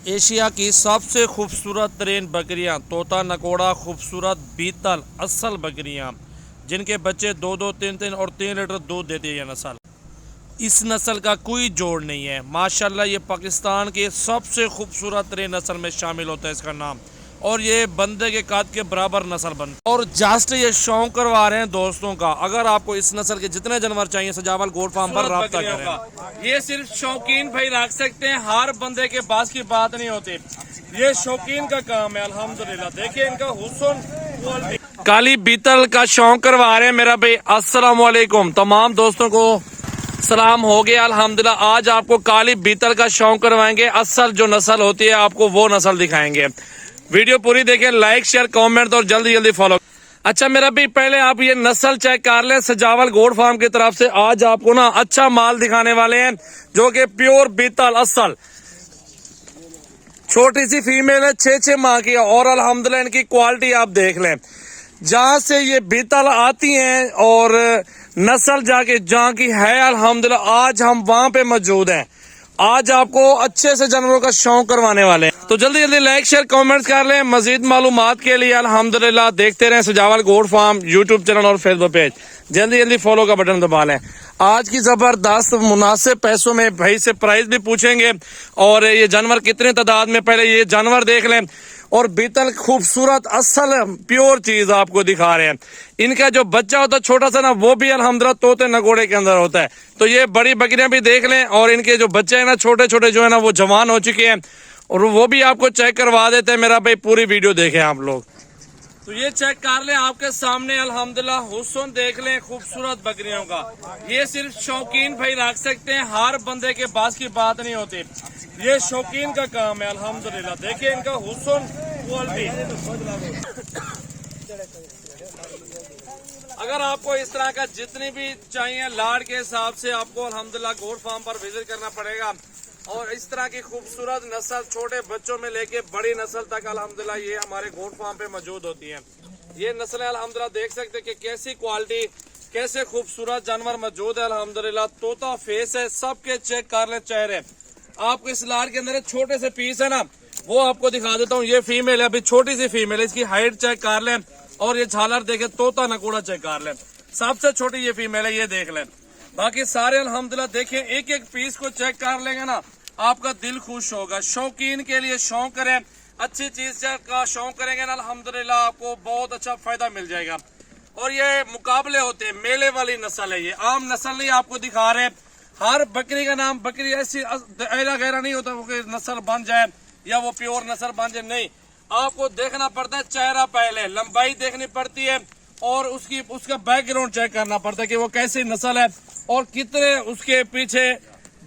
Asia की सबसे खूबसूरत तरीन बकरियां, तोता नकोड़ा, खूबसूरत बीतल असल बकरियां, जिनके बच्चे 2-2, 3-3 और 3 लीटर दूध देती है। यह नस्ल, इस नस्ल का कोई जोड़ नहीं है। माशाल्लाह ये पाकिस्तान के सबसे खूबसूरत तरीन नस्ल में शामिल होता है इसका नाम, और ये बंदे के काद के बराबर नस्ल बन। और जस्ट ये शौक करवा रहे हैं दोस्तों का। अगर आपको इस नस्ल के जितने जानवर चाहिए सजावल गोट फार्म पर राब्ता करें। ये सिर्फ शौकीन भाई रख सकते हैं, हर बंदे के पास की बात नहीं होती। ये शौकीन का काम है अल्हम्दुलिल्लाह। देखिए इनका हुस्न, काली बीतल का शौक करवा रहे हैं मेरा भाई। अस्सलाम वालेकुम तमाम दोस्तों को सलाम हो गया अल्हम्दुलिल्लाह। आज आपको काली बीतल का शौक करवाएंगे। असल जो नस्ल होती है आपको वो नस्ल दिखाएंगे। वीडियो पूरी देखें, लाइक शेयर कमेंट और जल्दी जल्दी फॉलो। अच्छा मेरा भी पहले आप ये नस्ल चेक कर लें सजावल गोट फार्म की तरफ से। आज आपको ना अच्छा माल दिखाने वाले हैं जो कि प्योर बीतल असल। छोटी सी फीमेल है, 6-6 माह की है, और अल्हम्दुलिल्लाह इनकी क्वालिटी आप देख लें। जहां से ये बीतल आती हैं और नस्ल जाके जहाँ की है अल्हम्दुलिल्लाह, आज हम वहां पे मौजूद हैं। आज आपको अच्छे से जानवरों का शौक करवाने वाले हैं, तो जल्दी जल्दी लाइक शेयर कमेंट्स कर लें। मजीद मालूमात के लिए अल्हम्दुलिल्लाह देखते रहें सजावल गोट फार्म यूट्यूब चैनल और फेसबुक पेज। जल्दी जल्दी फॉलो का बटन दबा लें। आज की जबरदस्त मुनासिब पैसों में भाई से प्राइस भी पूछेंगे, और ये जानवर कितने तादाद में, पहले ये जानवर देख लें। और बीतल खूबसूरत असल प्योर चीज आपको दिखा रहे हैं। इनका जो बच्चा होता है छोटा सा ना, वो भी अल्हम्दुलिल्लाह तोते नगोड़े के अंदर होता है। तो ये बड़ी बकरियां भी देख लें, और इनके जो बच्चे हैं ना छोटे छोटे जो है ना वो जवान हो चुके हैं, और वो भी आपको चेक करवा देते हैं मेरा भाई। पूरी वीडियो देखें आप लोग, तो ये चेक कर लें आपके सामने। अल्हम्दुलिल्लाह हुस्न देख लें खूबसूरत बकरियों का। ये सिर्फ शौकीन भाई रख सकते हैं, हर बंदे के पास की बात नहीं होती। ये शौकीन का काम है अल्हम्दुलिल्लाह। देखिए इनका हुस्न क्वालिटी। अगर आपको इस तरह का जितनी भी चाहिए लाड़ के हिसाब से आपको अल्हम्दुलिल्लाह गोट फार्म पर विजिट करना पड़ेगा। और इस तरह की खूबसूरत नस्ल छोटे बच्चों में लेके बड़ी नस्ल तक अल्हम्दुलिल्लाह ये हमारे गोट फार्म पे मौजूद होती हैं। ये नस्लें अल्हम्दुलिल्लाह देख सकते हैं कि कैसी क्वालिटी, कैसे खूबसूरत जानवर मौजूद है अल्हम्दुलिल्लाह। तोता फेस है, सबके चेक कर ले चेहरे। आपको इस लाड़ के अंदर छोटे से पीस है ना, वो आपको दिखा देता हूँ। ये फीमेल है, अभी छोटी सी फीमेल है, इसकी हाइट चेक कर लें, और ये झालर देखे, तोता नकोड़ा चेक कर लें। सबसे छोटी ये फीमेल है, ये देख लें। बाकी सारे अल्हम्दुलिल्लाह देखें, एक एक पीस को चेक कर लेंगे ना आपका दिल खुश होगा। शौकीन के लिए शौक करें, अच्छी चीज का शौक करेंगे ना अल्हम्दुलिल्लाह आपको बहुत अच्छा फायदा मिल जाएगा। और ये मुकाबले होते हैं, मेले वाली नस्ल है, ये आम नस्ल नहीं आपको दिखा रहे। हर बकरी का नाम बकरी ऐसी ऐरा गहरा नहीं होता वो नस्ल बन जाए या वो प्योर नस्ल बन जाए, नहीं। आपको देखना पड़ता है चेहरा, पहले लंबाई देखनी पड़ती है, और उसका बैकग्राउंड चेक करना पड़ता है कि वो कैसी नस्ल है, और कितने उसके पीछे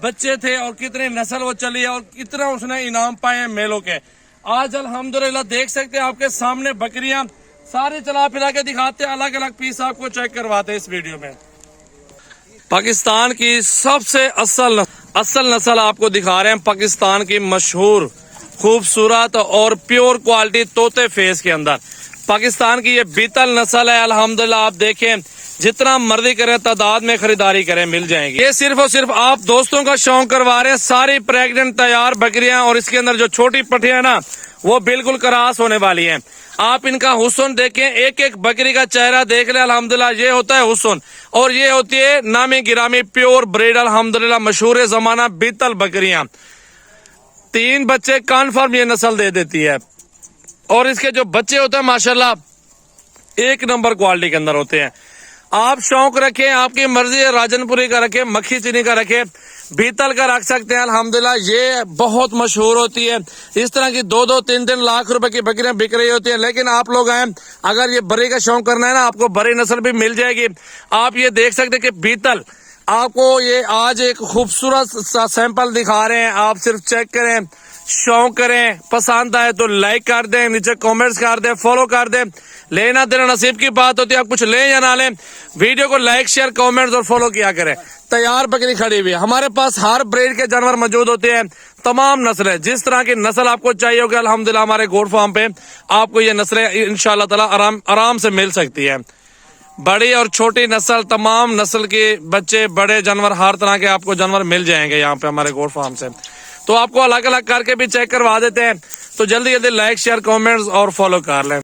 बच्चे थे, और कितने नस्ल वो चली है, और कितना उसने इनाम पाए हैं मेलों के। आज अल्हम्दुलिल्लाह देख सकते हैं आपके सामने बकरियां सारी चला फिरा के दिखाते हैं, अलग अलग पीस आपको चेक करवाते हैं इस वीडियो में। पाकिस्तान की सबसे असल नस्ल आपको दिखा रहे हैं, पाकिस्तान की मशहूर खूबसूरत और प्योर क्वालिटी तोते फेस के अंदर पाकिस्तान की ये बीतल नस्ल है। अल्हम्दुलिल्लाह आप देखें, जितना मर्जी करें तादाद में खरीदारी करें मिल जाएंगी। ये सिर्फ और सिर्फ आप दोस्तों का शौक करवा रहे हैं। सारी प्रेग्नेंट तैयार बकरियां, और इसके अंदर जो छोटी पट्टियां है ना वो बिल्कुल क्रॉस होने वाली हैं। आप इनका हुस्न देखें, एक एक बकरी का चेहरा देख ले अल्हम्दुलिल्लाह। ये होता है हुस्न, और ये होती है नामी गिरामी प्योर ब्रीड अल्हम्दुलिल्लाह मशहूर जमाना बीतल बकरियां। 3 बच्चे कन्फर्म ये नस्ल दे देती है, और इसके जो बच्चे होते हैं माशाल्लाह एक नंबर क्वालिटी के अंदर होते हैं। आप शौक रखें, आपकी मर्जी है, राजनपुरी का रखें, मक्खी चीनी का रखें, बीतल का रख सकते हैं अल्हम्दुलिल्लाह। ये बहुत मशहूर होती है। इस तरह की 2-2, 3-3 लाख रुपए की बकरियां बिक रही होती हैं। लेकिन आप लोग आए, अगर ये बड़ी का शौक करना है ना, आपको बड़ी नस्ल भी मिल जाएगी। आप ये देख सकते हैं कि बीतल आपको ये आज एक खूबसूरत सा सैंपल दिखा रहे हैं। आप सिर्फ चेक करें, शौक करें, पसंद आए तो लाइक कर दें, नीचे कमेंट्स कर दें, फॉलो कर दें। लेना देना नसीब की बात होती है, आप कुछ लें या ना लें, वीडियो को लाइक शेयर कमेंट्स और फॉलो किया करें। तैयार बकरी खड़ी हुई है, हमारे पास हर ब्रीड के जानवर मौजूद होते हैं, तमाम नस्लें। जिस तरह की नस्ल आपको चाहिए होगी अल्हम्दुलिल्लाह हमारे गोट फार्म पे आपको ये नस्लें इंशाल्लाह ताला आराम से मिल सकती है। बड़ी और छोटी नस्ल, तमाम नस्ल के बच्चे, बड़े जानवर, हर तरह के आपको जानवर मिल जाएंगे यहाँ पे हमारे गोट फार्म से। तो आपको अलग अलग करके भी चेक करवा देते हैं। तो जल्दी जल्दी लाइक शेयर कमेंट्स और फॉलो कर लें।